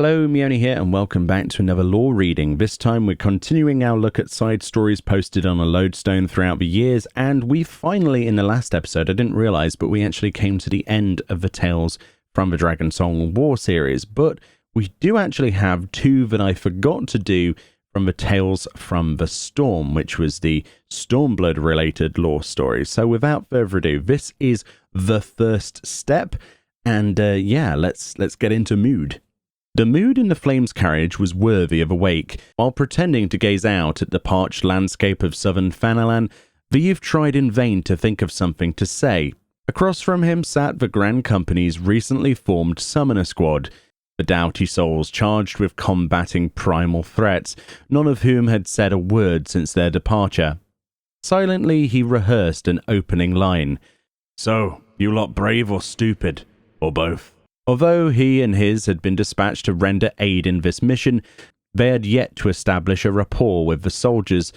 Hello, Meoni here, and welcome back to another lore reading. This time we're continuing our look at side stories posted on a lodestone throughout the years, and we finally, in the last episode, I didn't realise, but we actually came to the end of the Tales from the Dragonsong War series, but we do actually have two that I forgot to do from the Tales from the Storm, which was the Stormblood-related lore story. So without further ado, this is the first step, and let's get into mood. The mood in the Flames carriage was worthy of a wake. While pretending to gaze out at the parched landscape of southern Fanalan, the youth tried in vain to think of something to say. Across from him sat the Grand Company's recently formed summoner squad, the doughty souls charged with combating primal threats, none of whom had said a word since their departure. Silently he rehearsed an opening line. "So, you lot brave or stupid? Or both?" Although he and his had been dispatched to render aid in this mission, they had yet to establish a rapport with the soldiers,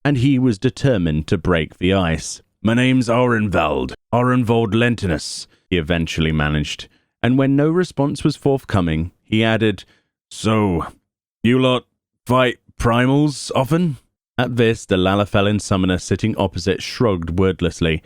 and he was determined to break the ice. "My name's Orenvald Lentinus," he eventually managed, and when no response was forthcoming, he added, "So, you lot fight primals often?" At this, the Lalafelin summoner sitting opposite shrugged wordlessly.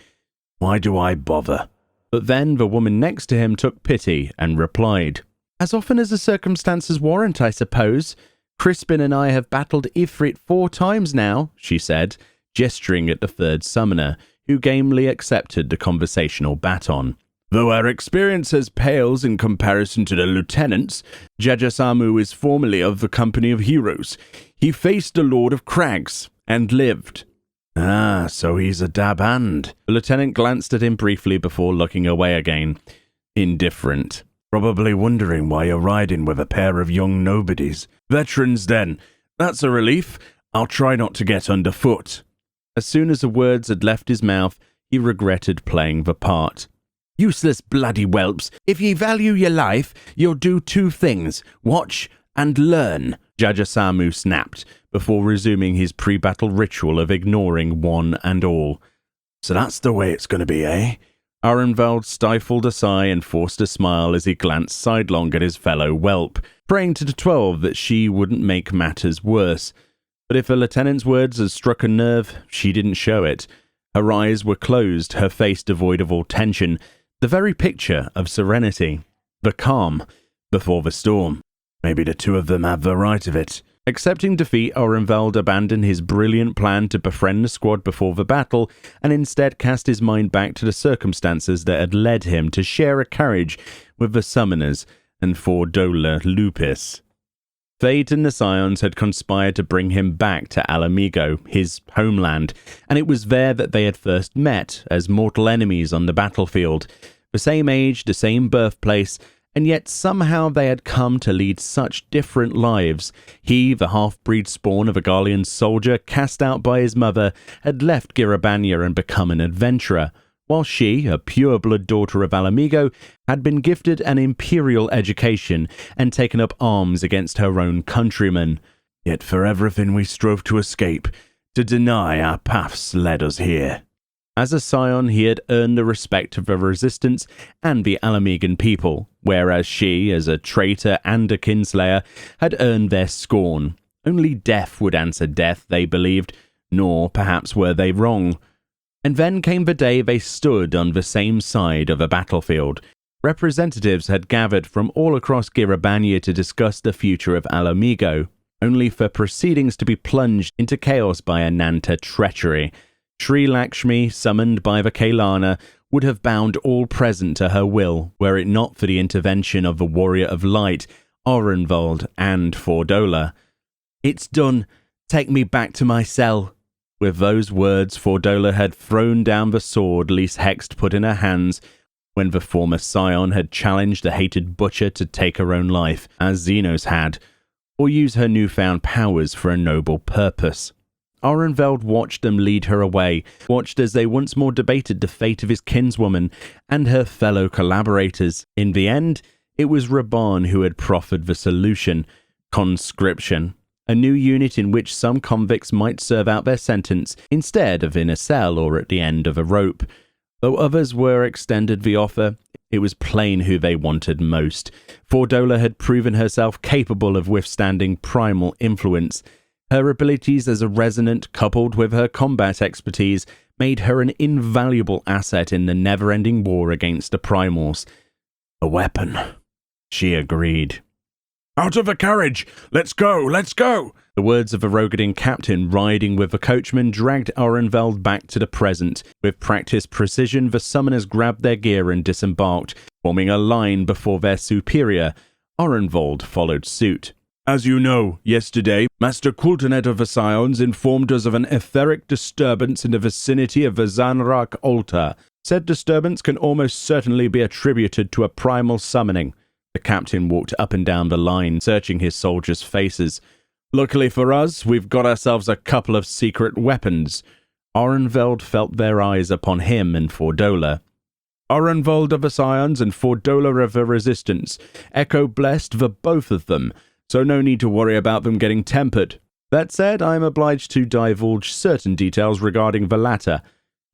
"Why do I bother?" But then the woman next to him took pity and replied, "As often as the circumstances warrant, I suppose. Crispin and I have battled Ifrit 4 times now," she said, gesturing at the third summoner, who gamely accepted the conversational baton. "Though our experiences pales in comparison to the lieutenant's, Jajasamu is formerly of the Company of Heroes. He faced the Lord of Crags and lived." "Ah, so he's a dab-hand." The lieutenant glanced at him briefly before looking away again. Indifferent. "Probably wondering why you're riding with a pair of young nobodies. Veterans, then. That's a relief. I'll try not to get underfoot." As soon as the words had left his mouth, he regretted playing the part. "Useless bloody whelps. If ye value your life, you'll do 2 things. Watch and learn," Jajasamu snapped, before resuming his pre-battle ritual of ignoring one and all. "So that's the way it's going to be, eh?" Orenvald stifled a sigh and forced a smile as he glanced sidelong at his fellow whelp, praying to the 12 that she wouldn't make matters worse. But if the lieutenant's words had struck a nerve, she didn't show it. Her eyes were closed, her face devoid of all tension, the very picture of serenity. The calm before the storm. Maybe the 2 of them have the right of it. Accepting defeat, Orenvald abandoned his brilliant plan to befriend the squad before the battle, and instead cast his mind back to the circumstances that had led him to share a carriage with the summoners and Fordola Lupus. Fate and the Scions had conspired to bring him back to Alamigo, his homeland, and it was there that they had first met as mortal enemies on the battlefield. The same age, the same birthplace, and yet somehow they had come to lead such different lives. He, the half-breed spawn of a Garlean soldier cast out by his mother, had left Girabania and become an adventurer, while she, a pure-blood daughter of Alamigo, had been gifted an imperial education and taken up arms against her own countrymen. Yet for everything we strove to escape, to deny our paths led us here. As a scion, he had earned the respect of the Resistance and the Alamigan people, whereas she, as a traitor and a kinslayer, had earned their scorn. Only death would answer death, they believed, nor perhaps were they wrong. And then came the day they stood on the same side of a battlefield. Representatives had gathered from all across Girabania to discuss the future of Alamigo, only for proceedings to be plunged into chaos by Ananta treachery. Sri Lakshmi, summoned by the Kailana, would have bound all present to her will, were it not for the intervention of the Warrior of Light, Orenvald, and Fordola. "It's done. Take me back to my cell." With those words, Fordola had thrown down the sword Lys Hext put in her hands when the former scion had challenged the hated butcher to take her own life, as Xenos had, or use her newfound powers for a noble purpose. Orenvald watched them lead her away, watched as they once more debated the fate of his kinswoman and her fellow collaborators. In the end, it was Raban who had proffered the solution: conscription. A new unit in which some convicts might serve out their sentence instead of in a cell or at the end of a rope. Though others were extended the offer, It was plain who they wanted most. Fordola had proven herself capable of withstanding primal influence. Her abilities as a resonant, coupled with her combat expertise, made her an invaluable asset in the never-ending war against the primals. A weapon. She agreed. "Out of the carriage! Let's go! Let's go!" The words of a Rogadin captain riding with the coachman dragged Orenveld back to the present. With practiced precision, the summoners grabbed their gear and disembarked, forming a line before their superior. Orenveld followed suit. "As you know, yesterday, Master Kultanet of the Scions informed us of an etheric disturbance in the vicinity of the Zanrak altar. Said disturbance can almost certainly be attributed to a primal summoning." The captain walked up and down the line, searching his soldiers' faces. "Luckily for us, we've got ourselves a couple of secret weapons." Orenveld felt their eyes upon him and Fordola. "Orenveld of the Scions and Fordola of the Resistance. Echo blessed the both of them, so no need to worry about them getting tempered. That said, I am obliged to divulge certain details regarding the latter."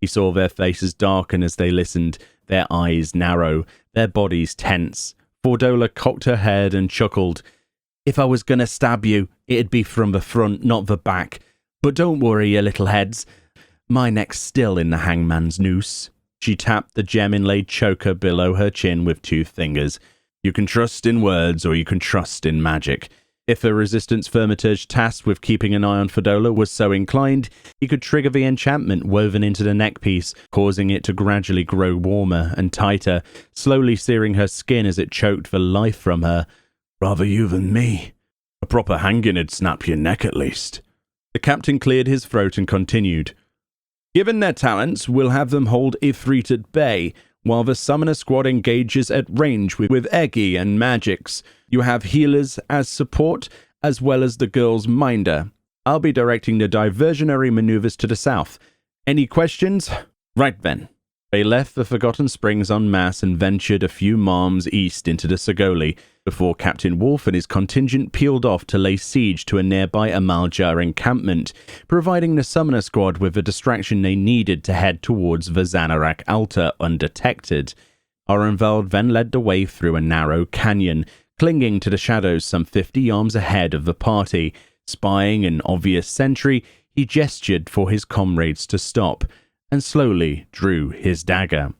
He saw their faces darken as they listened, their eyes narrow, their bodies tense. Fordola cocked her head and chuckled. "If I was gonna stab you, it'd be from the front, not the back. But don't worry, you little heads. My neck's still in the hangman's noose." She tapped the gem-inlaid choker below her chin with 2 fingers. "You can trust in words, or you can trust in magic." If the Resistance Thaumaturge tasked with keeping an eye on Fordola was so inclined, he could trigger the enchantment woven into the neckpiece, causing it to gradually grow warmer and tighter, slowly searing her skin as it choked the life from her. "Rather you than me. A proper hanging'd snap your neck at least." The captain cleared his throat and continued. "Given their talents, we'll have them hold Ifrit at bay, while the summoner squad engages at range with Eggy and magics. You have healers as support, as well as the girl's minder. I'll be directing the diversionary maneuvers to the south. Any questions? Right then." They left the Forgotten Springs en masse and ventured a few marms east into the Segoli, before Captain Wolf and his contingent peeled off to lay siege to a nearby Amaljar encampment, providing the summoner squad with the distraction they needed to head towards the Zanarak altar undetected. Orenveld then led the way through a narrow canyon, clinging to the shadows some 50 yards ahead of the party. Spying an obvious sentry, he gestured for his comrades to stop, and slowly drew his dagger.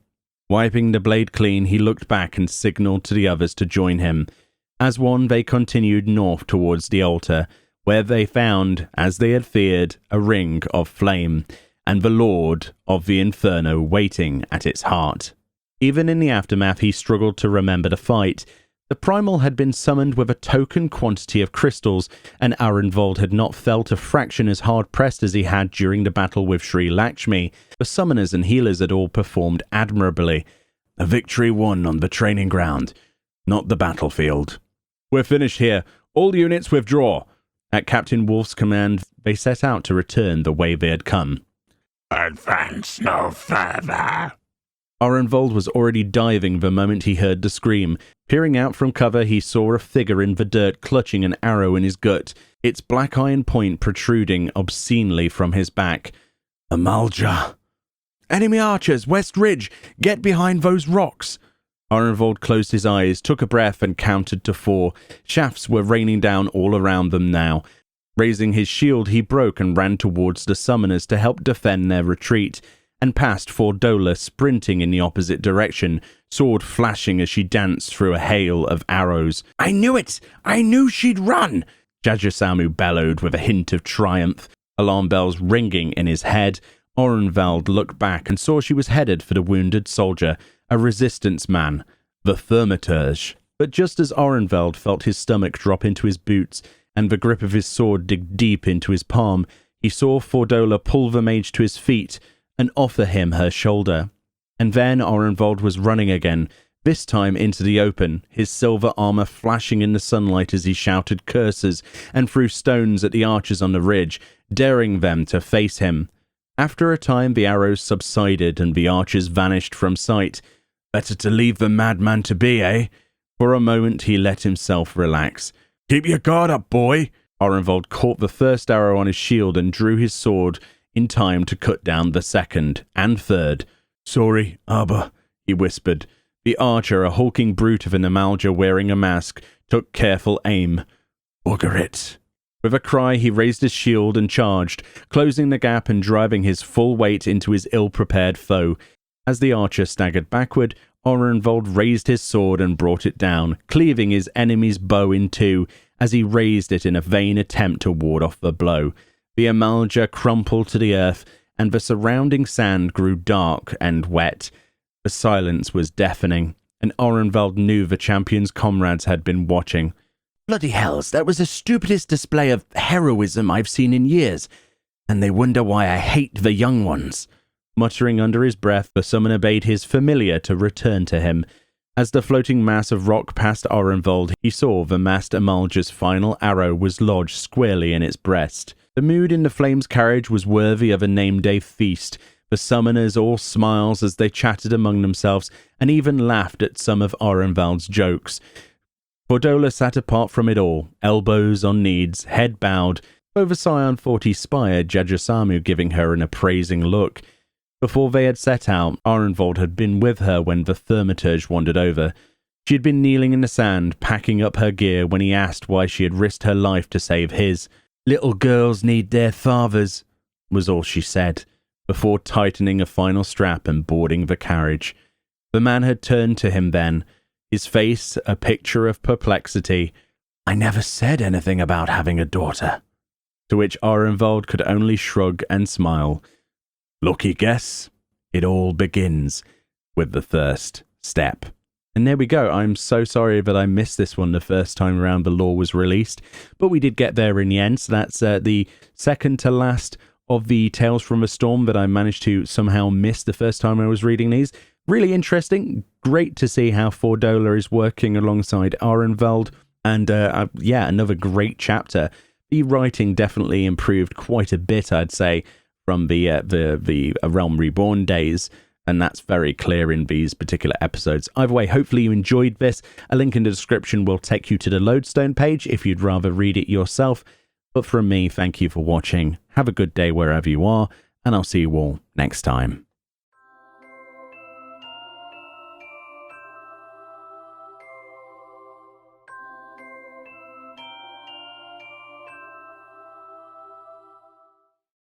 Wiping the blade clean, he looked back and signaled to the others to join him. As one, they continued north towards the altar, where they found, as they had feared, a ring of flame, and the Lord of the Inferno waiting at its heart. Even in the aftermath, he struggled to remember the fight. The primal had been summoned with a token quantity of crystals, and Orenvald had not felt a fraction as hard-pressed as he had during the battle with Sri Lakshmi. The summoners and healers had all performed admirably. A victory won on the training ground, not the battlefield. "We're finished here. All units withdraw." At Captain Wolf's command, they set out to return the way they had come. "Advance no further." Orenvald was already diving the moment he heard the scream. Peering out from cover, he saw a figure in the dirt clutching an arrow in his gut, its black iron point protruding obscenely from his back. Amalja! "Enemy archers, West Ridge! Get behind those rocks!" Orenvald closed his eyes, took a breath, and counted to 4. Shafts were raining down all around them now. Raising his shield, he broke and ran towards the summoners to help defend their retreat, and passed Fordola sprinting in the opposite direction, sword flashing as she danced through a hail of arrows. "I knew it! I knew she'd run!" Jajasamu bellowed with a hint of triumph. Alarm bells ringing in his head, Orenvald looked back and saw she was headed for the wounded soldier, a resistance man, the Thaumaturge. But just as Orenvald felt his stomach drop into his boots and the grip of his sword dig deep into his palm, he saw Fordola pull the mage to his feet and offer him her shoulder. And then Orenvald was running again, this time into the open, his silver armor flashing in the sunlight as he shouted curses and threw stones at the archers on the ridge, daring them to face him. After a time, the arrows subsided and the archers vanished from sight. Better to leave the madman to be, eh? For a moment, he let himself relax. "Keep your guard up, boy!" Orenvald caught the first arrow on his shield and drew his sword in time to cut down the second and third. "Sorry, Abba," he whispered. The archer, a hulking brute of an Amalja wearing a mask, took careful aim. Bugger it. With a cry, he raised his shield and charged, closing the gap and driving his full weight into his ill-prepared foe. As the archer staggered backward, Orenvold raised his sword and brought it down, cleaving his enemy's bow in two as he raised it in a vain attempt to ward off the blow. The Amalja crumpled to the earth, and the surrounding sand grew dark and wet. The silence was deafening, and Orenvold knew the champion's comrades had been watching. Bloody hells, that was the stupidest display of heroism I've seen in years, and they wonder why I hate the young ones. Muttering under his breath, the summoner bade his familiar to return to him. As the floating mass of rock passed Orenvold, he saw the masked Amalja's final arrow was lodged squarely in its breast. The mood in the flames carriage was worthy of a name-day feast. The summoners all smiles as they chatted among themselves, and even laughed at some of Orenvold's jokes. Fordola sat apart from it all, elbows on knees, head bowed, over Scion 40 spire Jajasamu giving her an appraising look. Before they had set out, Orenvold had been with her when the thaumaturge wandered over. She had been kneeling in the sand, packing up her gear when he asked why she had risked her life to save his. Little girls need their fathers, was all she said, before tightening a final strap and boarding the carriage. The man had turned to him then, his face a picture of perplexity. I never said anything about having a daughter. To which Orenvold could only shrug and smile. Lucky guess. It all begins with the first step. And there we go. I'm so sorry that I missed this one the first time around the lore was released, but we did get there in the end. So that's the second to last of the Tales from a Storm that I managed to somehow miss the first time I was reading these. Really interesting. Great to see how Fordola is working alongside Orenvold. And yeah, another great chapter. The writing definitely improved quite a bit, I'd say, from the Realm Reborn days, and that's very clear in these particular episodes. Either way, hopefully you enjoyed this. A link in the description will take you to the Lodestone page if you'd rather read it yourself. But from me, thank you for watching. Have a good day wherever you are, and I'll see you all next time.